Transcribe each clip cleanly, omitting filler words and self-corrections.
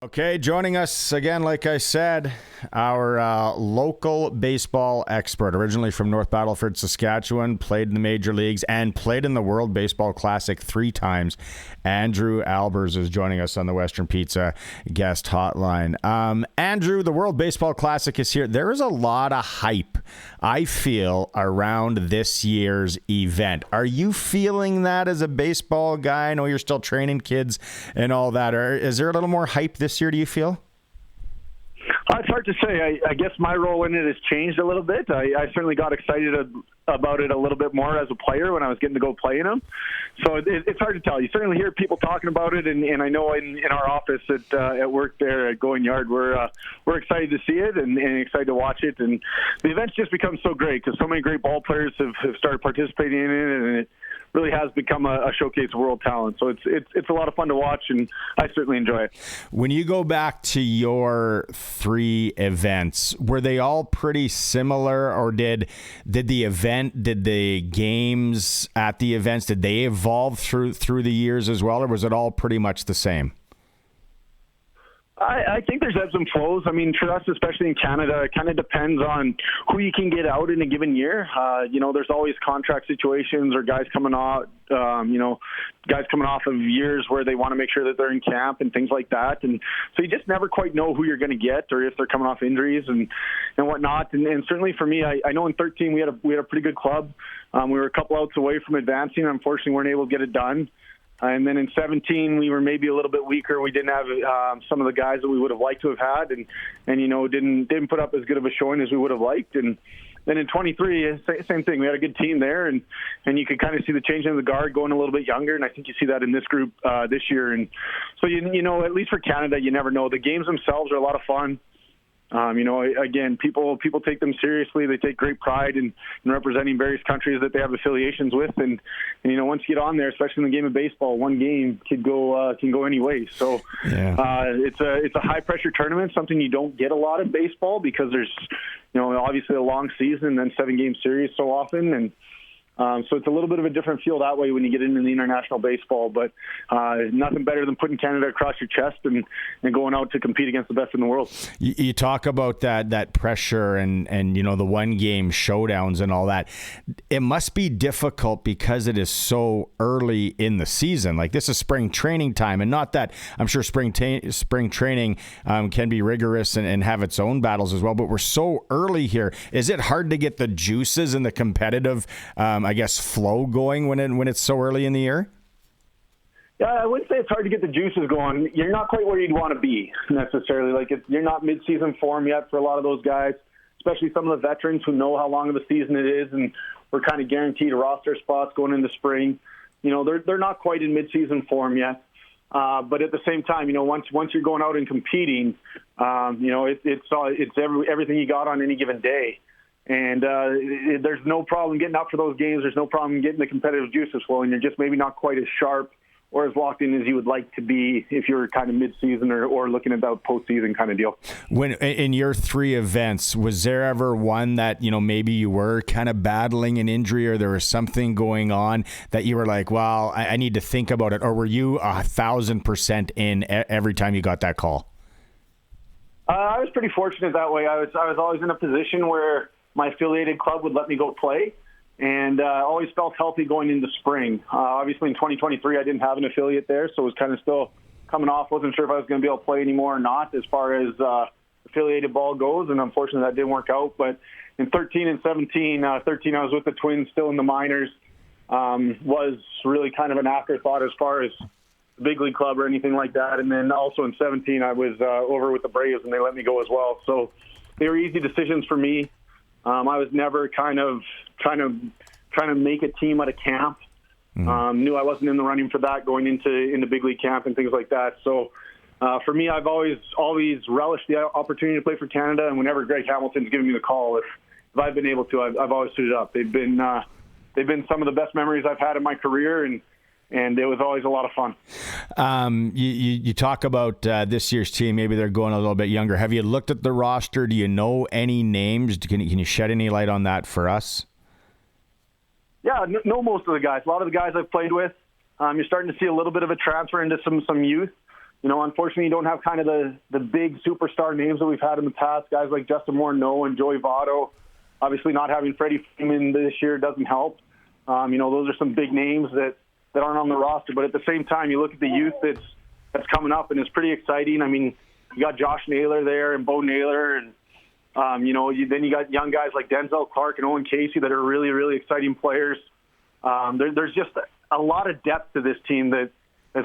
Okay, joining us again, like I said, our local baseball expert, originally from North Battleford, Saskatchewan, played in the major leagues and played in the World Baseball Classic 3 times. Andrew Albers is joining us on the Western Pizza guest hotline. Andrew, the World Baseball Classic is here. There is a lot of hype, I feel, around this year's event. Are you feeling that as a baseball guy? I know you're still training kids and all that. Or is there a little more hype this year, do you feel? It's hard to say. I guess my role in it has changed a little bit. I certainly got excited about it a little bit more as a player when I was getting to go play in them. So it's hard to tell. You certainly hear people talking about it, and I know in our office at work there at Going Yard, we're excited to see it and excited to watch it. And the event's just become so great because so many great ball players have started participating in it, and it really has become a showcase of world talent. So it's a lot of fun to watch, and I certainly enjoy it. When you go back to your 3 events, were they all pretty similar, or did the games at the events, did they evolve through the years as well, or was it all pretty much the same? I think there's ebbs and flows. I mean, for us, especially in Canada, it kind of depends on who you can get out in a given year. There's always contract situations or guys coming off of years where they want to make sure that they're in camp and things like that. And so you just never quite know who you're going to get or if they're coming off injuries and whatnot. And certainly for me, I know in 13 we had a pretty good club. We were a couple outs away from advancing. Unfortunately, weren't able to get it done. And then in 17, we were maybe a little bit weaker. We didn't have some of the guys that we would have liked to have had, and didn't put up as good of a showing as we would have liked. And then in 23, same thing. We had a good team there, and you could kind of see the change in the guard going a little bit younger, and I think you see that in this group this year. And so at least for Canada, you never know. The games themselves are a lot of fun. Again, people take them seriously. They take great pride in representing various countries that they have affiliations with. And once you get on there, especially in the game of baseball, one game can go any way. So it's a high pressure tournament, something you don't get a lot of baseball because there's, obviously a long season and then 7-game series so often. And so it's a little bit of a different feel that way when you get into the international baseball, but nothing better than putting Canada across your chest and going out to compete against the best in the world. You talk about that pressure and the 1-game showdowns and all that. It must be difficult because it is so early in the season. Like, this is spring training time, and not that I'm sure spring training can be rigorous and have its own battles as well, but we're so early here. Is it hard to get the juices and the competitive flow going when it's so early in the year? Yeah, I wouldn't say it's hard to get the juices going. You're not quite where you'd want to be necessarily. You're not mid-season form yet for a lot of those guys, especially some of the veterans who know how long of a season it is, and we're kind of guaranteed roster spots going into spring. They're not quite in mid-season form yet. But at the same time, once you're going out and competing, it's everything you got on any given day. And there's no problem getting up for those games. There's no problem getting the competitive juices flowing. You're just maybe not quite as sharp or as locked in as you would like to be if you're kind of mid-season or looking at that postseason kind of deal. When in your 3 events, was there ever one that, maybe you were kind of battling an injury or there was something going on that you were like, well, I need to think about it? Or were you 1,000% in every time you got that call? I was pretty fortunate that way. I was always in a position where my affiliated club would let me go play, and always felt healthy going into spring. Obviously, in 2023, I didn't have an affiliate there, so it was kind of still coming off. Wasn't sure if I was going to be able to play anymore or not as far as affiliated ball goes, and unfortunately, that didn't work out. But in 13 and 17, 13 I was with the Twins, still in the minors, was really kind of an afterthought as far as the big league club or anything like that. And then also in 17, I was over with the Braves, and they let me go as well. So they were easy decisions for me. I was never kind of trying to make a team at a camp. Knew I wasn't in the running for that going into big league camp and things like that. So for me, I've always relished the opportunity to play for Canada. And whenever Greg Hamilton's given me the call, if I've been able to, I've always suited up. They've been some of the best memories I've had in my career, and it was always a lot of fun. You talk about this year's team. Maybe they're going a little bit younger. Have you looked at the roster? Do you know any names? Can you shed any light on that for us? Yeah, know most of the guys. A lot of the guys I've played with. You're starting to see a little bit of a transfer into some youth. unfortunately, you don't have kind of the big superstar names that we've had in the past. Guys like Justin Morneau and Joey Votto. Obviously, not having Freddie Freeman this year doesn't help. Those are some big names that aren't on the roster. But at the same time, you look at the youth that's coming up, and it's pretty exciting. I mean, you got Josh Naylor there and Bo Naylor, and then you got young guys like Denzel Clark and Owen Casey that are really, really exciting players. There's just a lot of depth to this team that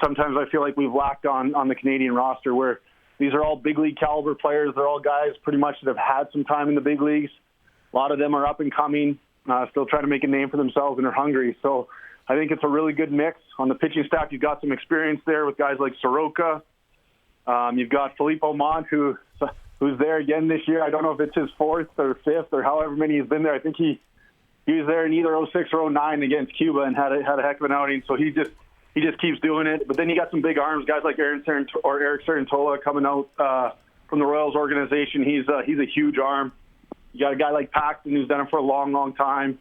sometimes I feel like we've lacked on the Canadian roster, where these are all big league caliber players. They're all guys pretty much that have had some time in the big leagues. A lot of them are up and coming, still trying to make a name for themselves, and are hungry. So I think it's a really good mix. On the pitching staff, you've got some experience there with guys like Soroka. You've got Philippe Aumont, who's there again this year. I don't know if it's his fourth or fifth or however many he's been there. I think he was there in either 06 or 09 against Cuba and had a heck of an outing. So he just keeps doing it. But then you got some big arms, guys like Eric Sarantola coming out from the Royals organization. He's a huge arm. You got a guy like Paxton who's done it for a long, long time.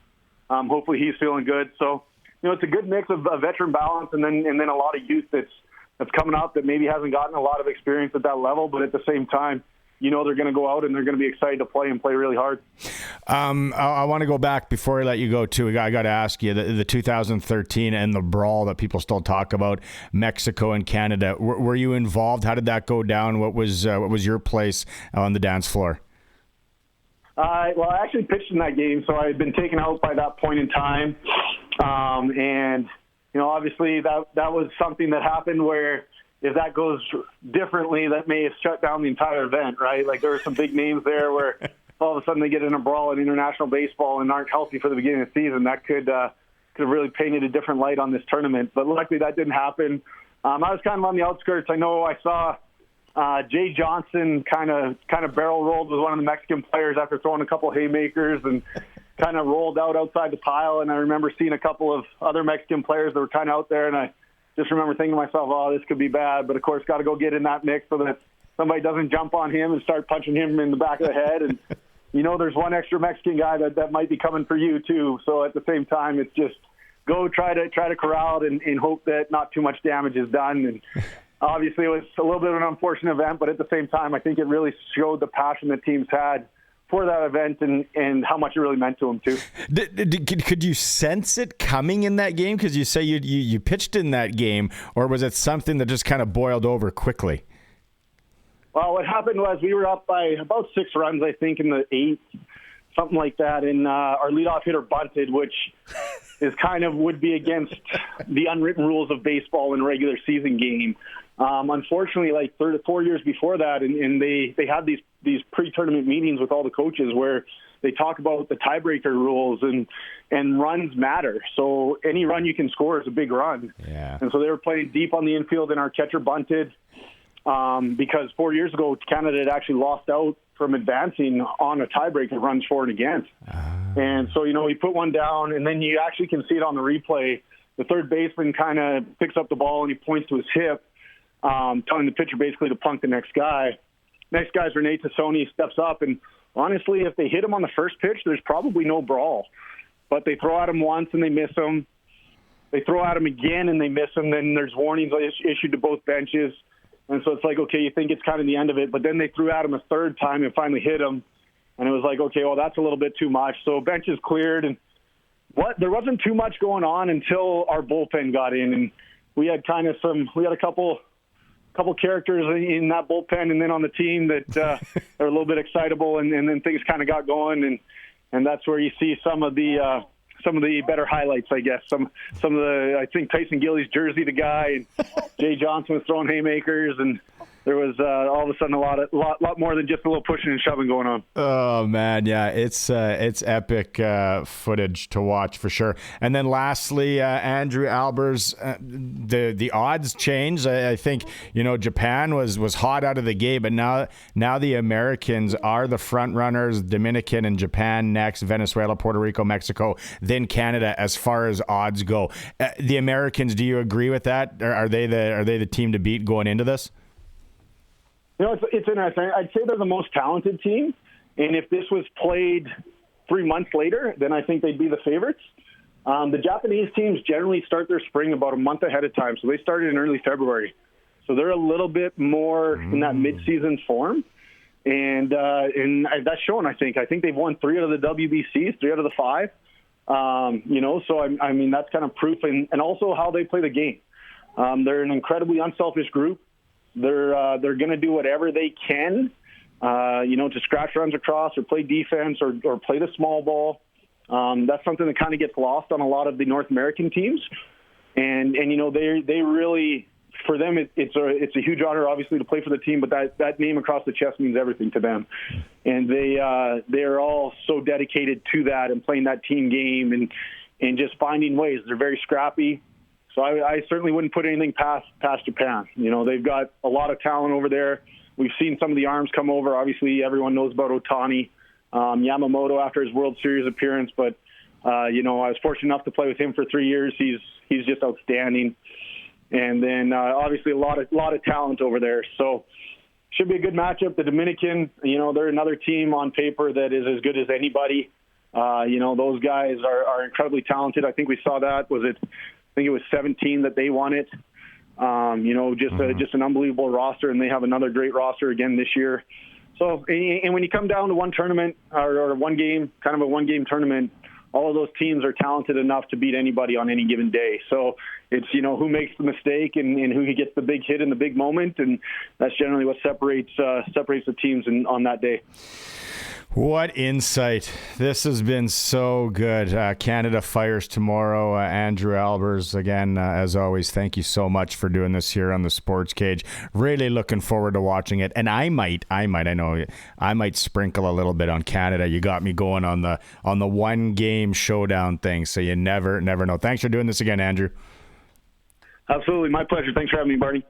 Hopefully he's feeling good. So, it's a good mix of veteran balance and then a lot of youth that's coming up that maybe hasn't gotten a lot of experience at that level, but at the same time, they're going to go out and they're going to be excited to play and play really hard. I want to go back before I let you go too. I got to ask you the 2013 and the brawl that people still talk about, Mexico and Canada. Were you involved? How did that go down? What was your place on the dance floor? Well, I actually pitched in that game, so I had been taken out by that point in time. And obviously that was something that happened where if that goes differently, that may have shut down the entire event, right? Like there were some big names there where all of a sudden they get in a brawl in international baseball and aren't healthy for the beginning of the season. That could have really painted a different light on this tournament. But luckily that didn't happen. I was kind of on the outskirts. I know I saw Jay Johnson kind of barrel rolled with one of the Mexican players after throwing a couple haymakers and kind of rolled outside the pile. And I remember seeing a couple of other Mexican players that were kind of out there, and I just remember thinking to myself, oh, this could be bad. But, of course, got to go get in that mix so that somebody doesn't jump on him and start punching him in the back of the head. And, there's one extra Mexican guy that might be coming for you, too. So at the same time, it's just go try to corral it and hope that not too much damage is done. And obviously, it was a little bit of an unfortunate event, but at the same time, I think it really showed the passion that teams had for that event and how much it really meant to them, too. Could you sense it coming in that game? Because you say you pitched in that game, or was it something that just kind of boiled over quickly? Well, what happened was we were up by about 6 runs, I think, in the 8th, something like that, and our leadoff hitter bunted, which is kind of would be against the unwritten rules of baseball in a regular season game. Unfortunately, like 4 years before that, and they had these pre-tournament meetings with all the coaches where they talk about the tiebreaker rules and runs matter. So any run you can score is a big run. Yeah. And so they were playing deep on the infield, and our catcher bunted because 4 years ago Canada had actually lost out from advancing on a tiebreaker runs for and against. And so, he put one down, and then you actually can see it on the replay. The third baseman kind of picks up the ball, and he points to his hip, telling the pitcher basically to plunk the next guy. Next guy's Rene Tassoni, steps up, and honestly, if they hit him on the first pitch, there's probably no brawl. But they throw at him once, and they miss him. They throw at him again, and they miss him. Then there's warnings issued to both benches. And so it's like, okay, you think it's kind of the end of it. But then they threw at him a third time and finally hit him. And it was like, okay, well, that's a little bit too much. So benches cleared. And there wasn't too much going on until our bullpen got in. And we had a couple characters in that bullpen and then on the team that are a little bit excitable. And then things kind of got going. And that's where you see some of the better highlights, I guess. Some of the, I think Tyson Gillies jersey the guy, and Jay Johnson was throwing haymakers, and there was all of a sudden a lot more than just a little pushing and shoving going on. Oh man, yeah, it's epic footage to watch for sure. And then lastly, Andrew Albers, the odds changed. I think Japan was hot out of the gate, but now the Americans are the front runners. Dominican and Japan next, Venezuela, Puerto Rico, Mexico, then Canada as far as odds go. The Americans, do you agree with that? Are they the team to beat going into this? It's interesting. I'd say they're the most talented team, and if this was played 3 months later, then I think they'd be the favorites. The Japanese teams generally start their spring about a month ahead of time, so they started in early February. So they're a little bit more in that mid-season form. And that's shown, I think. I think they've won 3 out of the WBCs, 3 out of the 5. So I mean, that's kind of proof. And also how they play the game. They're an incredibly unselfish group. They're going to do whatever they can, to scratch runs across or play defense or play the small ball. That's something that kind of gets lost on a lot of the North American teams. And they really, for them, it's a huge honor, obviously, to play for the team, but that name across the chest means everything to them. And they're all so dedicated to that and playing that team game and just finding ways. They're very scrappy. So I certainly wouldn't put anything past Japan. They've got a lot of talent over there. We've seen some of the arms come over. Obviously, everyone knows about Ohtani, Yamamoto after his World Series appearance. But, I was fortunate enough to play with him for 3 years. He's just outstanding. And then, obviously, a lot of talent over there. So should be a good matchup. The Dominican, they're another team on paper that is as good as anybody. Those guys are incredibly talented. I think we saw that. I think it was 17 that they won it. Just an unbelievable roster, and they have another great roster again this year. So, and when you come down to one tournament or one game, kind of a one-game tournament, all of those teams are talented enough to beat anybody on any given day. So it's, who makes the mistake and who gets the big hit in the big moment, and that's generally what separates the teams on that day. What insight. This has been so good. Canada fires tomorrow. Andrew Albers, again, as always, thank you so much for doing this here on the Sports Cage. Really looking forward to watching it. And I might sprinkle a little bit on Canada. You got me going on the one game showdown thing. So you never know. Thanks for doing this again, Andrew. Absolutely. My pleasure. Thanks for having me, Barney.